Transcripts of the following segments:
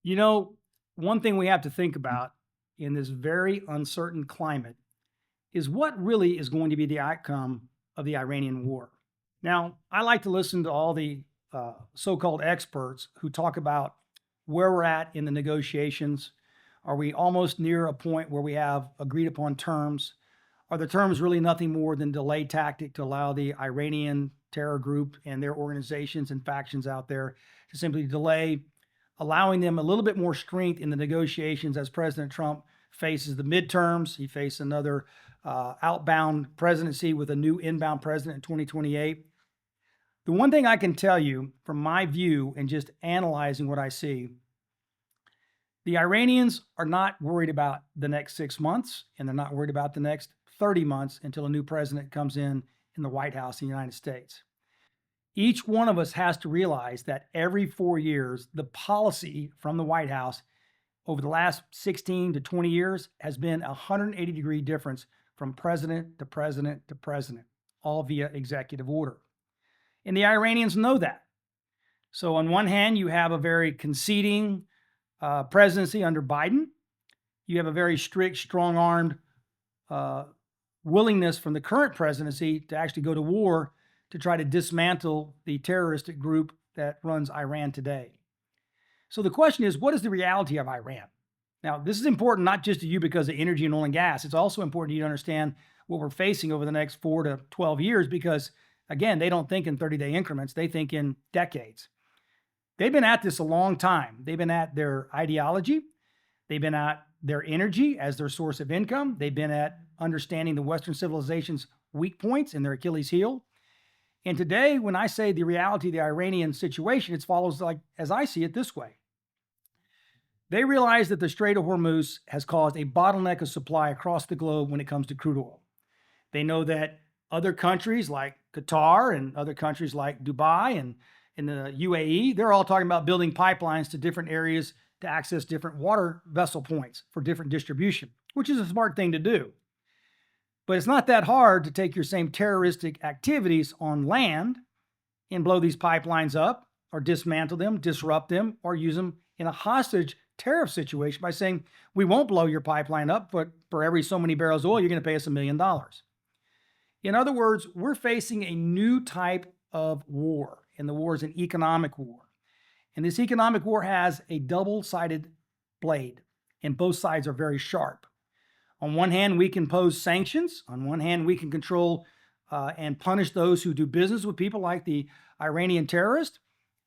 You know, one thing we have to think about in this very uncertain climate is what really is going to be the outcome of the Iranian war. Now, I like to listen to all the so called experts who talk about where we're at in the negotiations. Are we almost near a point where we have agreed upon terms? Are the terms really nothing more than delay tactic to allow the Iranian terror group and their organizations and factions out there to simply delay, allowing them a little bit more strength in the negotiations as President Trump faces the midterms? He faces another outbound presidency with a new inbound president in 2028. The one thing I can tell you from my view and just analyzing what I see, the Iranians are not worried about the next 6 months, and they're not worried about the next 30 months until a new president comes in the White House in the United States. Each one of us has to realize that every 4 years, the policy from the White House over the last 16 to 20 years has been a 180-degree difference from president to president to president, all via executive order. And the Iranians know that. So, on one hand, you have a very conceding presidency under Biden. You have a very strict, strong armed willingness from the current presidency to actually go to war to try to dismantle the terroristic group that runs Iran today. So the question is, what is the reality of Iran? Now, this is important not just to you because of energy and oil and gas. It's also important to you to understand what we're facing over the next 4 to 12 years because, again, they don't think in 30-day increments. They think in decades. They've been at this a long time. They've been at their ideology. They've been at their energy as their source of income. They've been at understanding the Western civilization's weak points and their Achilles heel. And today, when I say the reality of the Iranian situation, it follows like as I see it this way. They realize that the Strait of Hormuz has caused a bottleneck of supply across the globe when it comes to crude oil. They know that other countries like Qatar and other countries like Dubai and in the UAE, they're all talking about building pipelines to different areas to access different water vessel points for different distribution, which is a smart thing to do. But it's not that hard to take your same terroristic activities on land and blow these pipelines up or dismantle them, disrupt them, or use them in a hostage tariff situation by saying, we won't blow your pipeline up, but for every so many barrels of oil, you're going to pay us $1 million. In other words, we're facing a new type of war, and the war is an economic war. And this economic war has a double-sided blade, and both sides are very sharp. On one hand, we can impose sanctions. On one hand, we can control and punish those who do business with people like the Iranian terrorists.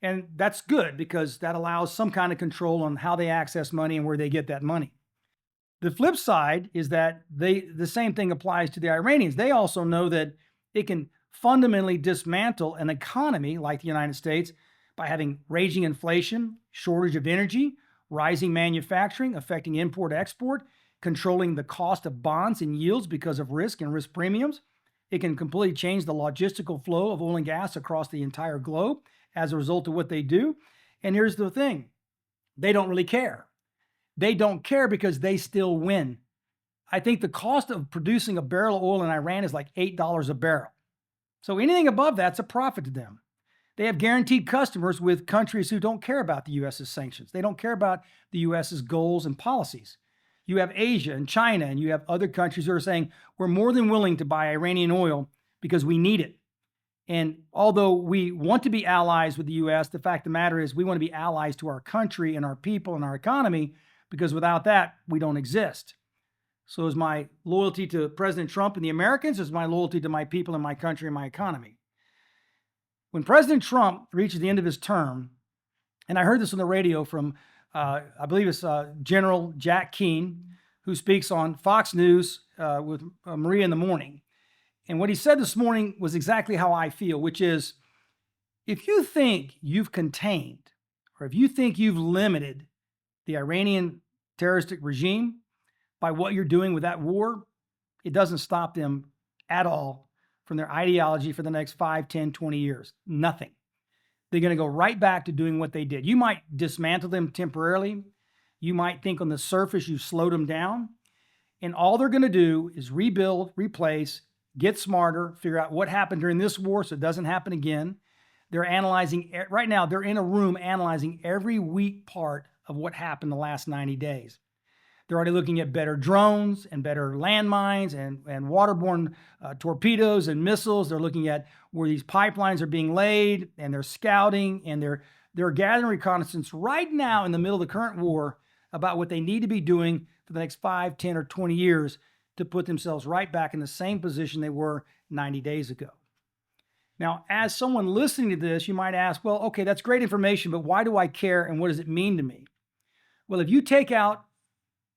And that's good because that allows some kind of control on how they access money and where they get that money. The flip side is that the same thing applies to the Iranians. They also know that it can fundamentally dismantle an economy like the United States by having raging inflation, shortage of energy, rising manufacturing, affecting import-export, controlling the cost of bonds and yields because of risk and risk premiums. It can completely change the logistical flow of oil and gas across the entire globe as a result of what they do. And here's the thing, they don't really care. They don't care because they still win. I think the cost of producing a barrel of oil in Iran is like $8 a barrel. So anything above that's a profit to them. They have guaranteed customers with countries who don't care about the U.S.'s sanctions. They don't care about the U.S.'s goals and policies. You have Asia and China, and you have other countries who are saying, we're more than willing to buy Iranian oil because we need it. And although we want to be allies with the U.S., the fact of the matter is we want to be allies to our country and our people and our economy, because without that, we don't exist. So is my loyalty to President Trump and the Americans, is my loyalty to my people and my country and my economy. When President Trump reaches the end of his term, and I heard this on the radio from, I believe it's General Jack Keane, who speaks on Fox News with Maria in the morning. And what he said this morning was exactly how I feel, which is, if you think you've contained, or if you think you've limited the Iranian terroristic regime by what you're doing with that war, it doesn't stop them at all from their ideology for the next 5, 10, 20 years. Nothing. They're going to go right back to doing what they did. You might dismantle them temporarily. You might think on the surface you've slowed them down. And all they're going to do is rebuild, replace, get smarter, figure out what happened during this war so it doesn't happen again. They're analyzing, right now, they're in a room analyzing every weak part of what happened the last 90 days. They're already looking at better drones and better landmines and waterborne torpedoes and missiles. They're looking at where these pipelines are being laid, and they're scouting, and they're gathering reconnaissance right now in the middle of the current war about what they need to be doing for the next 5, 10, or 20 years to put themselves right back in the same position they were 90 days ago. Now, as someone listening to this, you might ask, well, okay, that's great information, but why do I care and what does it mean to me? Well, if you take out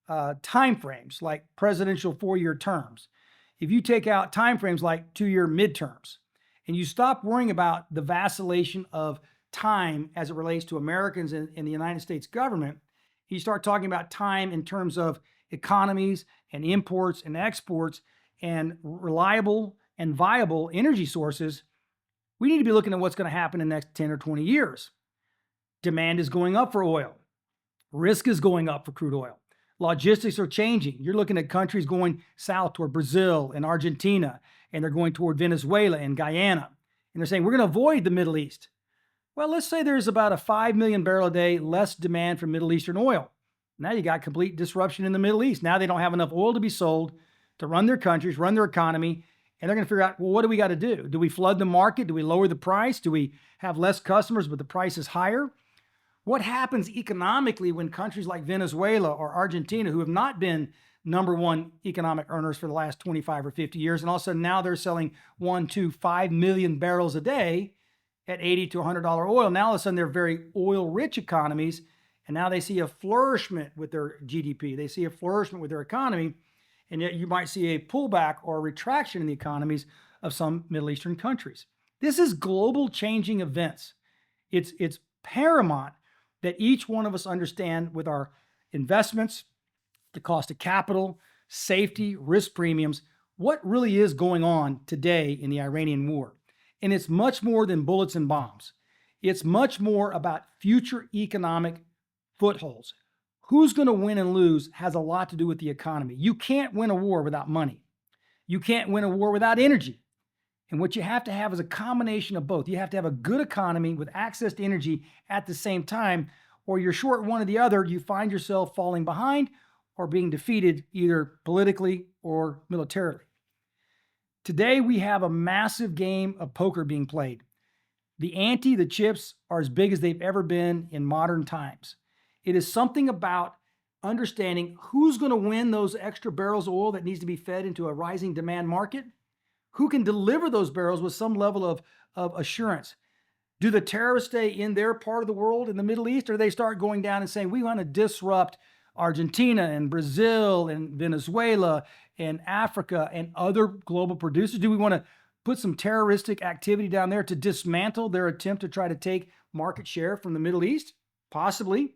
timeframes like presidential 4-year terms, if you take out timeframes like 2-year midterms, and you stop worrying about the vacillation of time as it relates to Americans in the United States government, you start talking about time in terms of economies and imports and exports and reliable and viable energy sources, we need to be looking at what's going to happen in the next 10 or 20 years. Demand is going up for oil. Risk is going up for crude oil. Logistics are changing. You're looking at countries going south toward Brazil and Argentina, and they're going toward Venezuela and Guyana. And they're saying, we're going to avoid the Middle East. Well, let's say there's about a 5 million barrel a day less demand for Middle Eastern oil. Now you got complete disruption in the Middle East. Now they don't have enough oil to be sold to run their countries, run their economy, and they're going to figure out, well, what do we got to do? Do we flood the market? Do we lower the price? Do we have less customers, but the price is higher? What happens economically when countries like Venezuela or Argentina, who have not been number one economic earners for the last 25 or 50 years, and all of a sudden now they're selling 1, 2, 5 million barrels a day at $80 to $100 oil. Now all of a sudden they're very oil-rich economies, and now they see a flourishment with their GDP. They see a flourishment with their economy, and yet you might see a pullback or a retraction in the economies of some Middle Eastern countries. This is global changing events. It's paramount that each one of us understand with our investments, the cost of capital, safety, risk premiums, what really is going on today in the Iranian war. And it's much more than bullets and bombs. It's much more about future economic footholds. Who's going to win and lose has a lot to do with the economy. You can't win a war without money. You can't win a war without energy. And what you have to have is a combination of both. You have to have a good economy with access to energy at the same time, or you're short one or the other, you find yourself falling behind or being defeated either politically or militarily. Today, we have a massive game of poker being played. The ante, the chips, are as big as they've ever been in modern times. It is something about understanding who's going to win those extra barrels of oil that needs to be fed into a rising demand market. Who can deliver those barrels with some level of assurance? Do the terrorists stay in their part of the world in the Middle East, or do they start going down and saying, we want to disrupt Argentina and Brazil and Venezuela and Africa and other global producers? Do we want to put some terroristic activity down there to dismantle their attempt to try to take market share from the Middle East? Possibly.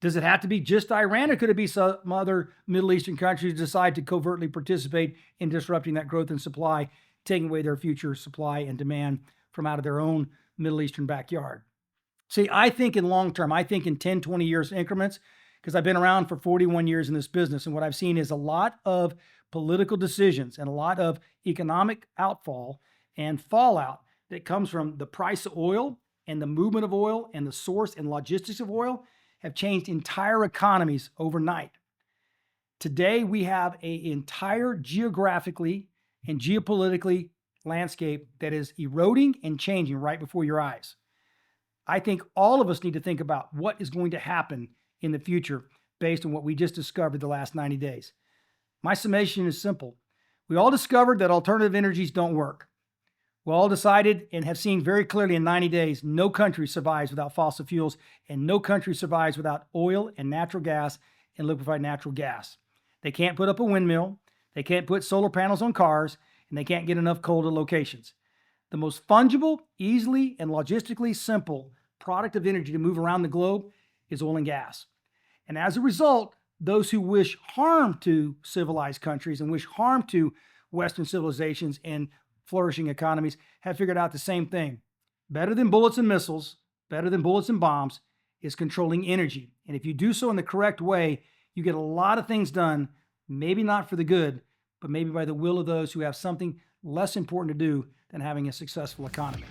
Does it have to be just Iran, or could it be some other Middle Eastern countries decide to covertly participate in disrupting that growth in supply, taking away their future supply and demand from out of their own Middle Eastern backyard? See, I think in long term, I think in 10, 20 years increments, because I've been around for 41 years in this business, and what I've seen is a lot of political decisions and a lot of economic outfall and fallout that comes from the price of oil and the movement of oil and the source and logistics of oil have changed entire economies overnight. Today, we have an entire geographically and geopolitically landscape that is eroding and changing right before your eyes. I think all of us need to think about what is going to happen in the future based on what we just discovered the last 90 days. My summation is simple. We all discovered that alternative energies don't work. We all decided and have seen very clearly in 90 days, no country survives without fossil fuels, and no country survives without oil and natural gas and liquefied natural gas. They can't put up a windmill, they can't put solar panels on cars, and they can't get enough coal to locations. The most fungible, easily, and logistically simple product of energy to move around the globe is oil and gas. And as a result, those who wish harm to civilized countries and wish harm to Western civilizations and flourishing economies have figured out the same thing. Better than bullets and missiles, better than bullets and bombs, is controlling energy. And if you do so in the correct way, you get a lot of things done, maybe not for the good, but maybe by the will of those who have something less important to do than having a successful economy.